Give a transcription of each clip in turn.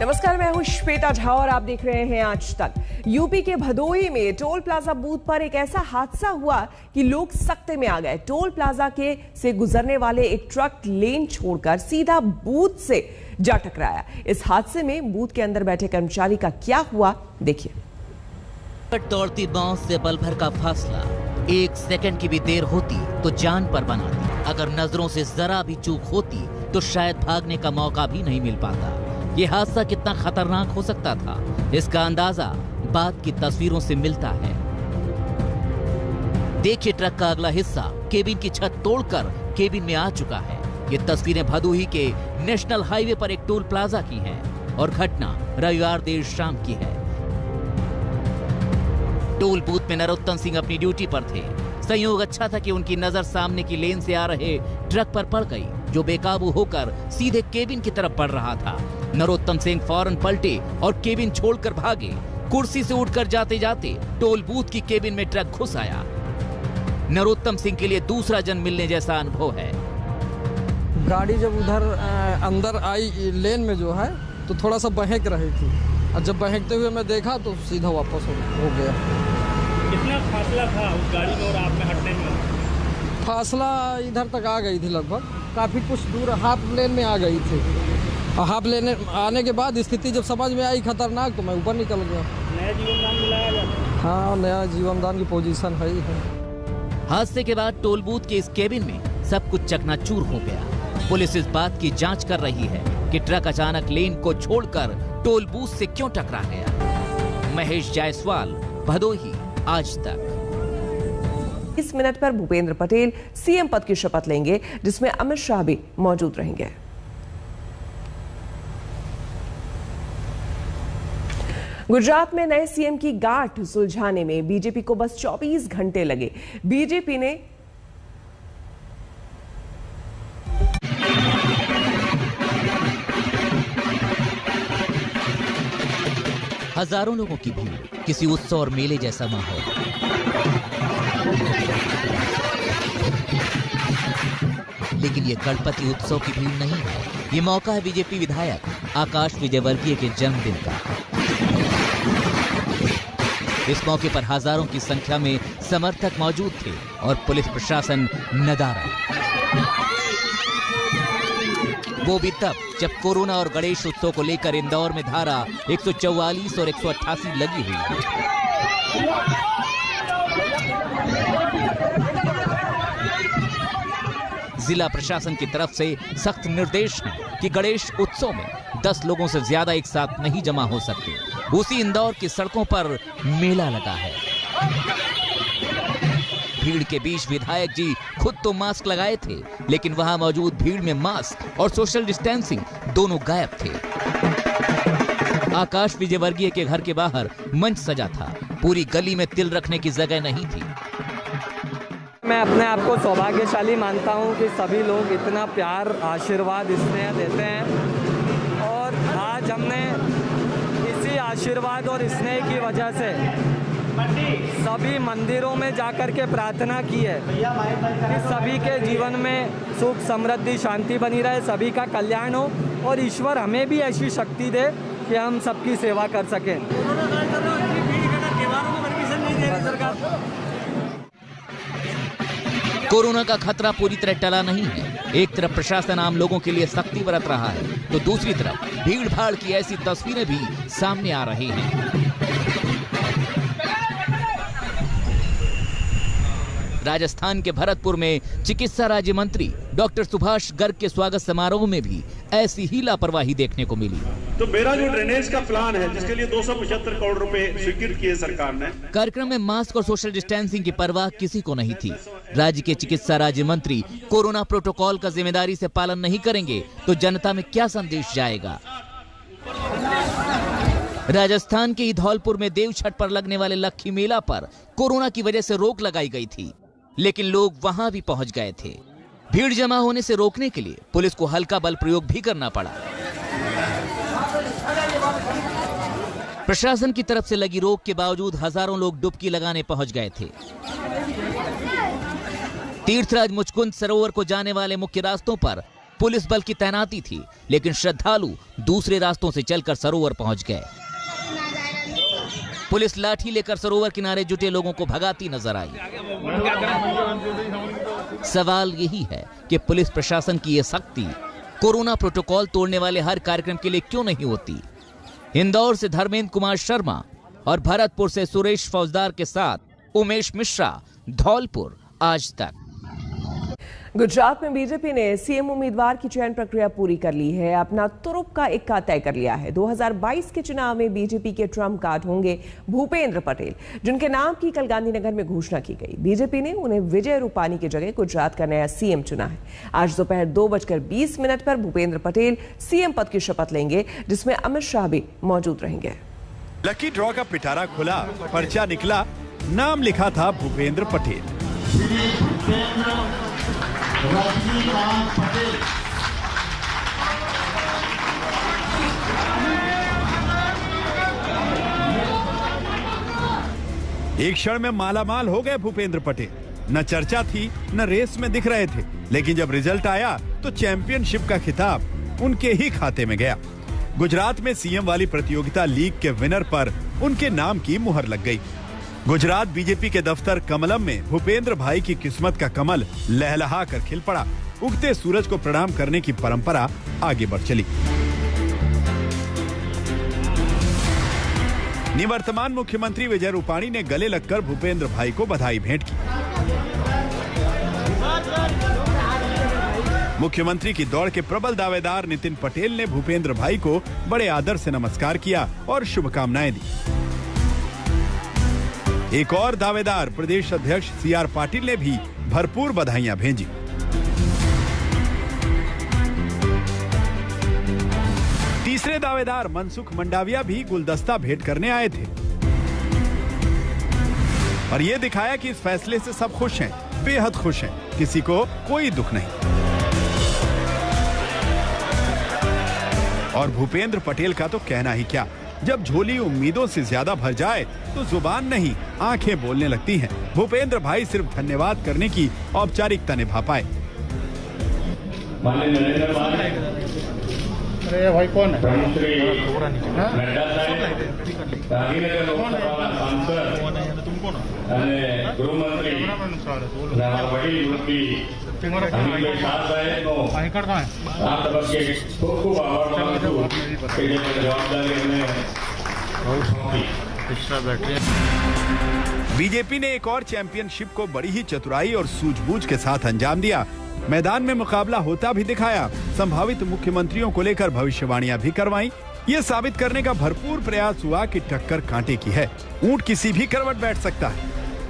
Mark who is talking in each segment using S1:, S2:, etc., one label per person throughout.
S1: नमस्कार, मैं हूं श्वेता झा और आप देख रहे हैं आज तक। यूपी के भदोही में टोल प्लाजा बूथ पर एक ऐसा हादसा हुआ कि लोग सकते में आ गए। टोल प्लाजा से गुजरने वाले एक ट्रक लेन छोड़कर सीधा बूथ से जा टकराया। इस हादसे में बूथ के अंदर बैठे कर्मचारी का क्या हुआ, देखिए।
S2: दौड़ती बांस से पल भर का फासला, एक सेकंड की भी देर होती तो जान पर बनाती। अगर नजरों से जरा भी चूक होती तो शायद भागने का मौका भी नहीं मिल पाता। ये हादसा कितना खतरनाक हो सकता था, इसका अंदाजा बाद की तस्वीरों से मिलता है। देखिए, ट्रक का अगला हिस्सा केबिन की छत तोड़कर केबिन में आ चुका है। ये तस्वीरें भदोही के नेशनल हाईवे पर एक टोल प्लाजा की हैं और घटना रविवार देर शाम की है। टोल बूथ में नरोत्तम सिंह अपनी ड्यूटी पर थे। संयोग अच्छा था कि उनकी नजर सामने की लेन से आ रहे ट्रक पर पड़ गई, जो बेकाबू होकर सीधे केबिन की तरफ बढ़ रहा था। नरोत्तम सिंह फौरन पलटे और केबिन छोड़कर भागे। कुर्सी से उठकर जाते जाते टोल बूथ की केबिन में ट्रक घुस आया। नरोत्तम सिंह के लिए दूसरा जन्म मिलने जैसा अनुभव है।
S3: गाड़ी जब उधर अंदर आई लेन में जो है तो थोड़ा सा बहक रही थी, और जब बहकते हुए मैं देखा तो सीधा वापस हो गया।
S4: कितना फासला था उस गाड़ी में और आप में हटने में?
S3: फासला इधर तक आ गई थी, लगभग काफ़ी कुछ दूर हाफ लेन में आ गई थी। हाफ लेन आने के बाद स्थिति जब समझ में आई खतरनाक, तो मैं ऊपर निकल गया।
S4: नया जीवनदान मिलाया जाता?
S3: हाँ, नया जीवनदान की पोजीशन है ही है।
S2: हादसे के बाद टोल बूथ के इस केबिन में सब कुछ चकनाचूर हो गया। पुलिस इस बात की जांच कर रही है कि ट्रक अचानक लेन को छोड़कर टोल बूथ से क्यों टकरा गया। महेश जायसवाल, भदोही, आज तक।
S1: 20 मिनट पर भूपेंद्र पटेल सीएम पद की शपथ लेंगे, जिसमें अमित शाह भी मौजूद रहेंगे। गुजरात में नए सीएम की गांठ सुलझाने में बीजेपी को बस 24 घंटे लगे। बीजेपी ने
S2: हजारों लोगों की भीड़, किसी उत्सव और मेले जैसा माहौल। लेकिन ये गणपति उत्सव की भीड़ नहीं है, ये मौका है बीजेपी विधायक आकाश विजयवर्गीय के जन्मदिन का। इस मौके पर हजारों की संख्या में समर्थक मौजूद थे और पुलिस प्रशासन नदारा। वो भी तब जब कोरोना और गणेश उत्सव को लेकर इंदौर में धारा 144 और 188 लगी हुई है। जिला प्रशासन की तरफ से सख्त निर्देश है कि गणेश उत्सव में 10 लोगों से ज्यादा एक साथ नहीं जमा हो सकते। उसी इंदौर की सड़कों पर मेला लगा है। भीड़ के बीच विधायक जी खुद तो मास्क लगाए थे, लेकिन वहां मौजूद भीड़ में मास्क और सोशल डिस्टेंसिंग दोनों गायब थे। आकाश विजयवर्गीय के घर के बाहर मंच सजा था। पूरी गली में तिल रखने की जगह नहीं थी।
S3: मैं अपने आप को सौभाग्यशाली मानता हूं कि सभी लोग इतना प्यार, आशीर्वाद, स्नेह देते हैं, और आज हमने इसी आशीर्वाद और स्नेह की वजह से सभी मंदिरों में जाकर के प्रार्थना की है कि सभी के जीवन में सुख, समृद्धि, शांति बनी रहे, सभी का कल्याण हो, और ईश्वर हमें भी ऐसी शक्ति दे कि हम सबकी सेवा कर सकें।
S2: कोरोना का खतरा पूरी तरह टला नहीं है। एक तरफ प्रशासन आम लोगों के लिए सख्ती बरत रहा है, तो दूसरी तरफ भीड़ भाड़ की ऐसी तस्वीरें भी सामने आ रही हैं। राजस्थान के भरतपुर में चिकित्सा राज्य मंत्री डॉक्टर सुभाष गर्ग के स्वागत समारोह में भी ऐसी ही लापरवाही देखने को मिली।
S5: तो मेरा जो ड्रेनेज का प्लान है, जिसके लिए 275 करोड़ रुपए स्वीकृत किए सरकार ने।
S2: कार्यक्रम में मास्क और सोशल डिस्टेंसिंग की परवाह किसी को नहीं थी। राज्य के चिकित्सा राज्य मंत्री कोरोना प्रोटोकॉल का जिम्मेदारी से पालन नहीं करेंगे तो जनता में क्या संदेश जाएगा। राजस्थान के धौलपुर में देवछठ पर लगने वाले लक्खी मेला पर कोरोना की वजह से रोक लगाई गई थी, लेकिन लोग वहां भी पहुंच गए थे। भीड़ जमा होने से रोकने के लिए पुलिस को हल्का बल प्रयोग भी करना पड़ा। प्रशासन की तरफ से लगी रोक के बावजूद हजारों लोग डुबकी लगाने पहुंच गए थे। तीर्थराज मुचकुंद सरोवर को जाने वाले मुख्य रास्तों पर पुलिस बल की तैनाती थी, लेकिन श्रद्धालु दूसरे रास्तों से चलकर सरोवर पहुंच गए। पुलिस लाठी लेकर सरोवर किनारे जुटे लोगों को भगाती नजर आई। सवाल यही है कि पुलिस प्रशासन की यह सख्ती कोरोना प्रोटोकॉल तोड़ने वाले हर कार्यक्रम के लिए क्यों नहीं होती। इंदौर से धर्मेंद्र कुमार शर्मा और भरतपुर से सुरेश फौजदार के साथ उमेश मिश्रा, धौलपुर, आज तक।
S1: गुजरात में बीजेपी ने सीएम उम्मीदवार की चयन प्रक्रिया पूरी कर ली है। अपना तुरुप का इक्का तय कर लिया है। 2022 के चुनाव में बीजेपी के ट्रम्प कार्ड होंगे भूपेंद्र पटेल, जिनके नाम की कल गांधीनगर में घोषणा की गई। बीजेपी ने उन्हें विजय रूपानी की जगह गुजरात का नया सीएम चुना है। आज दोपहर 2:20 पर भूपेंद्र पटेल सीएम पद की शपथ लेंगे, जिसमें अमित शाह भी मौजूद रहेंगे।
S6: लकी ड्रॉ का पिटारा खुला, पर्चा निकला, नाम लिखा था भूपेंद्र पटेल। एक क्षण में मालामाल हो गए भूपेंद्र पटेल। न चर्चा थी, न रेस में दिख रहे थे, लेकिन जब रिजल्ट आया तो चैंपियनशिप का खिताब उनके ही खाते में गया। गुजरात में सीएम वाली प्रतियोगिता लीग के विनर पर उनके नाम की मुहर लग गई। गुजरात बीजेपी के दफ्तर कमलम में भूपेंद्र भाई की किस्मत का कमल लहलहा कर खिल पड़ा। उगते सूरज को प्रणाम करने की परंपरा आगे बढ़ चली। निवर्तमान मुख्यमंत्री विजय रूपाणी ने गले लगकर भूपेंद्र भाई को बधाई भेंट की। मुख्यमंत्री की दौड़ के प्रबल दावेदार नितिन पटेल ने भूपेंद्र भाई को बड़े आदर से नमस्कार किया और शुभकामनाएं दी। एक और दावेदार प्रदेश अध्यक्ष सीआर पाटिल ने भी भरपूर बधाइयां भेजी। तीसरे दावेदार मनसुख मंडाविया भी गुलदस्ता भेंट करने आए थे और ये दिखाया कि इस फैसले से सब खुश हैं, बेहद खुश हैं, किसी को कोई दुख नहीं। और भूपेंद्र पटेल का तो कहना ही क्या, जब झोली उम्मीदों से ज्यादा भर जाए तो जुबान नहीं, आंखें बोलने लगती हैं। भूपेंद्र भाई सिर्फ धन्यवाद करने की औपचारिकता निभा पाए।
S7: अरे भाई कौन है?
S8: नड्डा साहेब, गांधीनगर लोकसभा सांसद અને ગૃહમંત્રી વડીલ મંત્રી અમિતભાઈ શાહ સાહેબનો આ તબક્કે ખૂબ ખૂબ આભાર માનું છું કે જેમણે જવાબદારી અમને સોંપી।
S6: बीजेपी ने एक और चैंपियनशिप को बड़ी ही चतुराई और सूझबूझ के साथ अंजाम दिया। मैदान में मुकाबला होता भी दिखाया। संभावित मुख्यमंत्रियों को लेकर भविष्यवाणियां भी करवाई। ये साबित करने का भरपूर प्रयास हुआ कि टक्कर कांटे की है। ऊंट किसी भी करवट बैठ सकता है,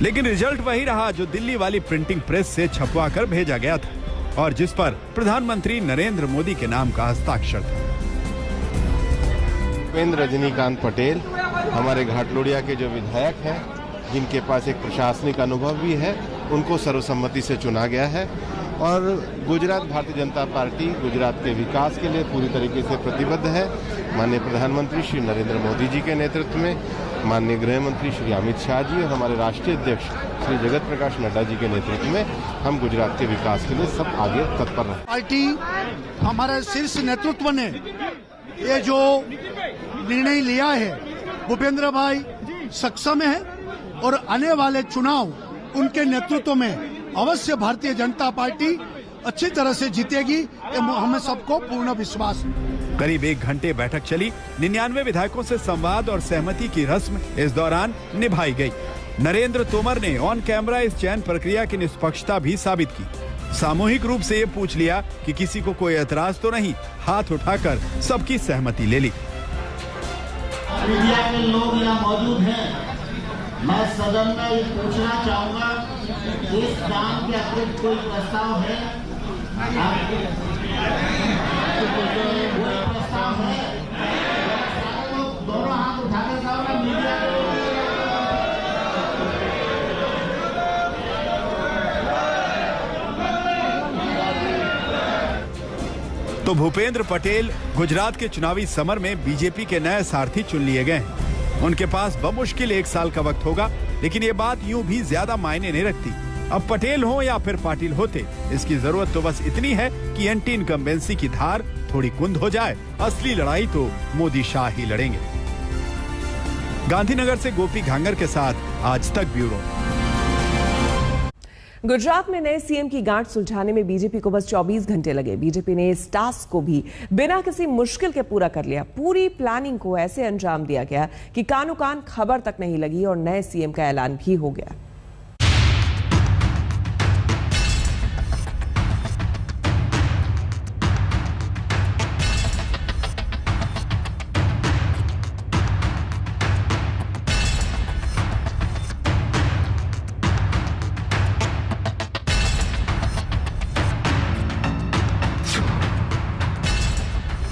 S6: लेकिन रिजल्ट वही रहा जो दिल्ली वाली प्रिंटिंग प्रेस से छपवा कर भेजा गया था और जिस पर प्रधानमंत्री नरेंद्र मोदी के नाम का हस्ताक्षर था।
S9: भूपेंद्र रजनीकांत पटेल हमारे घाटलोड़िया के जो विधायक हैं, जिनके पास एक प्रशासनिक अनुभव भी है, उनको सर्वसम्मति से चुना गया है और गुजरात भारतीय जनता पार्टी गुजरात के विकास के लिए पूरी तरीके से प्रतिबद्ध है। माननीय प्रधानमंत्री श्री नरेंद्र मोदी जी के नेतृत्व में, माननीय गृह मंत्री श्री अमित शाह जी और हमारे राष्ट्रीय अध्यक्ष श्री जगत प्रकाश नड्डा जी के नेतृत्व में हम गुजरात के विकास के लिए सब आगे तत्पर रहे।
S7: पार्टी हमारे शीर्ष नेतृत्व ने ये जो निर्णय लिया है, भूपेंद्र भाई सक्षम है और आने वाले चुनाव उनके नेतृत्व में अवश्य भारतीय जनता पार्टी अच्छी तरह से जीतेगी, हमें सबको पूर्ण विश्वास है।
S6: करीब 1 घंटे बैठक चली। 99 विधायकों से संवाद और सहमति की रस्म इस दौरान निभाई गई। नरेंद्र तोमर ने ऑन कैमरा इस चयन प्रक्रिया की निष्पक्षता भी साबित की। सामूहिक रूप से ये पूछ लिया कि किसी को कोई एतराज तो नहीं। हाथ उठाकर सबकी सहमति ले ली।
S10: मीडिया के लोग यहाँ मौजूद हैं, मैं सदन में ये पूछना चाहूंगा, इस काम के अतिरिक्त कोई प्रस्ताव है? कोई प्रस्ताव है? सारे लोग दोनों हाथ उठा के कहो मीडिया
S6: तो भूपेंद्र पटेल गुजरात के चुनावी समर में बीजेपी के नए सारथी चुन लिए गए हैं। उनके पास बमुश्किल 1 साल का वक्त होगा, लेकिन ये बात यूं भी ज्यादा मायने नहीं रखती। अब पटेल हो या फिर पाटिल होते, इसकी जरूरत तो बस इतनी है कि एंटी इनकम्बेंसी की धार थोड़ी कुंद हो जाए। असली लड़ाई तो मोदी शाह ही लड़ेंगे। गांधीनगर से गोपी घांगर के साथ आज तक ब्यूरो।
S1: गुजरात में नए सीएम की गांठ सुलझाने में बीजेपी को बस 24 घंटे लगे। बीजेपी ने इस टास्क को भी बिना किसी मुश्किल के पूरा कर लिया। पूरी प्लानिंग को ऐसे अंजाम दिया गया कि कानो कान खबर तक नहीं लगी और नए सीएम का ऐलान भी हो गया।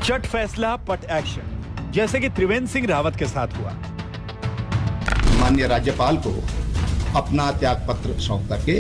S6: चट फैसला पट एक्शन, जैसे कि त्रिवेंद्र सिंह रावत के साथ हुआ।
S11: माननीय राज्यपाल को अपना त्याग पत्र सौंप करके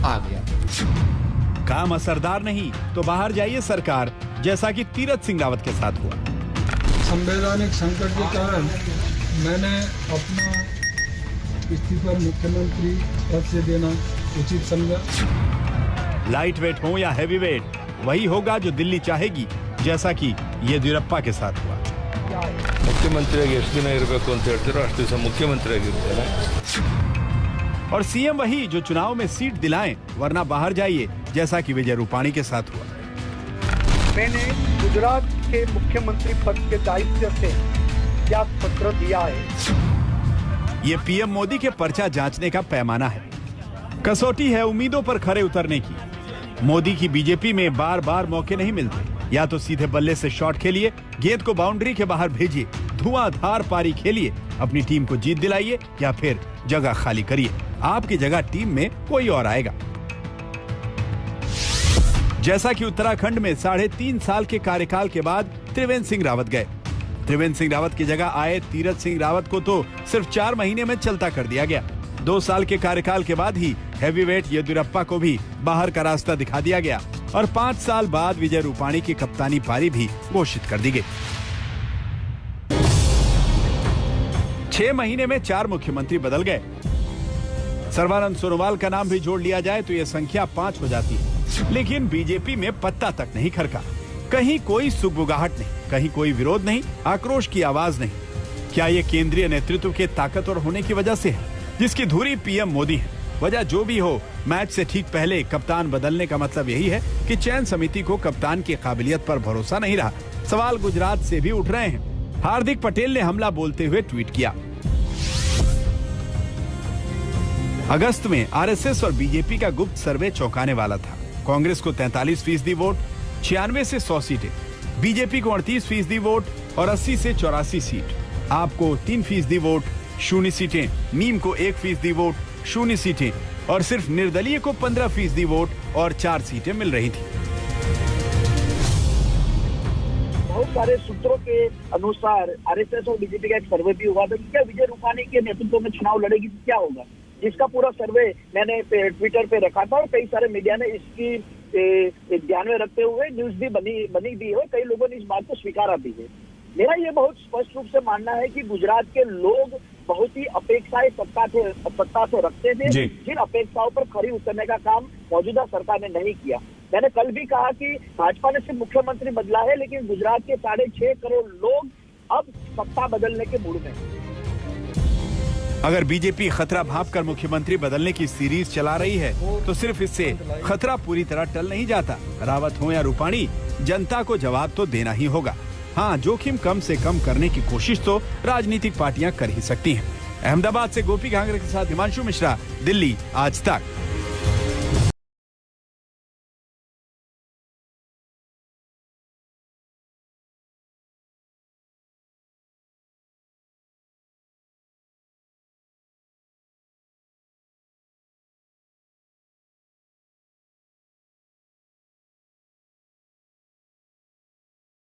S11: आ गया।
S6: काम असरदार नहीं तो बाहर जाइए सरकार, जैसा कि तीरथ सिंह रावत के साथ हुआ।
S12: संवैधानिक संकट के कारण मैंने अपना इस्तीफा मुख्यमंत्री पद से देना उचित समझा।
S6: लाइट वेट हो या हैवी वेट, वही होगा जो दिल्ली चाहेगी, जैसा कि येदियुरप्पा के साथ हुआ।
S13: मुख्यमंत्री ಎಷ್ಟು ದಿನ ಇರಬೇಕು ಅಂತ ಹೇಳ್ತಿರೋ ಅಷ್ಟು ದಿವಸ ಮುಖ್ಯಮಂತ್ರಿ ಆಗಿರ್ತಾರೆ।
S6: और सीएम वही जो चुनाव में सीट दिलाएं, वरना बाहर जाइए, जैसा कि विजय रूपाणी के साथ हुआ।
S14: मैंने गुजरात के मुख्यमंत्री पद के दायित्व से त्याग पत्र दिया है।
S6: ये पीएम मोदी के पर्चा जांचने का पैमाना है। कसौटी है उम्मीदों पर खरे उतरने की। मोदी की बीजेपी में बार बार मौके नहीं मिलते। या तो सीधे बल्ले से शॉट खेलिए, गेंद को बाउंड्री के बाहर भेजिए, धुआंधार पारी खेलिए, अपनी टीम को जीत दिलाइए, या फिर जगह खाली करिए। आपकी जगह टीम में कोई और आएगा। जैसा कि उत्तराखंड में 3.5 साल के कार्यकाल के बाद त्रिवेंद्र सिंह रावत गए। त्रिवेंद्र सिंह रावत की जगह आए तीरथ सिंह रावत को तो सिर्फ 4 महीने में चलता कर दिया गया। 2 साल के कार्यकाल के बाद ही हैवीवेट येदियुरप्पा को भी बाहर का रास्ता दिखा दिया गया और 5 साल बाद विजय रूपाणी की कप्तानी पारी भी घोषित कर दी गई। 6 महीने में 4 मुख्यमंत्री बदल गए। सर्बानंद सोनोवाल का नाम भी जोड़ लिया जाए तो यह संख्या 5 हो जाती है। लेकिन बीजेपी में पत्ता तक नहीं खड़का। कहीं कोई सुगबुगाहट नहीं, कहीं कोई विरोध नहीं, आक्रोश की आवाज नहीं। क्या ये केंद्रीय नेतृत्व के ताकतवर होने की वजह से है, जिसकी धुरी पीएम मोदी है? वजह जो भी हो, मैच से ठीक पहले कप्तान बदलने का मतलब यही है कि चयन समिति को कप्तान की काबिलियत पर भरोसा नहीं रहा। सवाल गुजरात से भी उठ रहे हैं। हार्दिक पटेल ने हमला बोलते हुए ट्वीट किया। अगस्त में आरएसएस और बीजेपी का गुप्त सर्वे चौंकाने वाला था। कांग्रेस को 43% वोट, 96 से 100 सीटें, बीजेपी को 38% वोट और 80 से 84 सीट। आपको 3% वोट, 0 सीटें, नीम को 1% वोट, 0 सीटें और सिर्फ निर्दलीय को 15% वोट और 4 सीटें मिल रही थी।
S14: बहुत सारे सूत्रों के अनुसार आरएसएस और बीजेपी का एक सर्वे भी हुआ था कि क्या विजय रूपाणी के नेतृत्व में चुनाव लड़ेगी तो क्या होगा, जिसका पूरा सर्वे मैंने ट्विटर पे रखा था और कई सारे मीडिया ने इसकी ध्यान में रखते हुए न्यूज भी बनी भी है। कई लोगों ने इस बात को स्वीकारा भी है। मेरा ये बहुत स्पष्ट रूप से मानना है कि गुजरात के लोग बहुत ही अपेक्षाएं सत्ता से रखते थे, जिन अपेक्षाओं पर खरी उतरने का काम मौजूदा सरकार ने नहीं किया। मैंने कल भी कहा कि भाजपा ने सिर्फ मुख्यमंत्री बदला है, लेकिन गुजरात के 6.5 करोड़ लोग अब सत्ता बदलने के मूड में।
S6: अगर बीजेपी खतरा भांपकर मुख्यमंत्री बदलने की सीरीज चला रही है तो सिर्फ इससे खतरा पूरी तरह टल नहीं जाता। रावत हो या रूपाणी, जनता को जवाब तो देना ही होगा। हाँ, जोखिम कम से कम करने की कोशिश तो राजनीतिक पार्टियां कर ही सकती हैं। अहमदाबाद से गोपी घांगर के साथ हिमांशु मिश्रा, दिल्ली आज तक।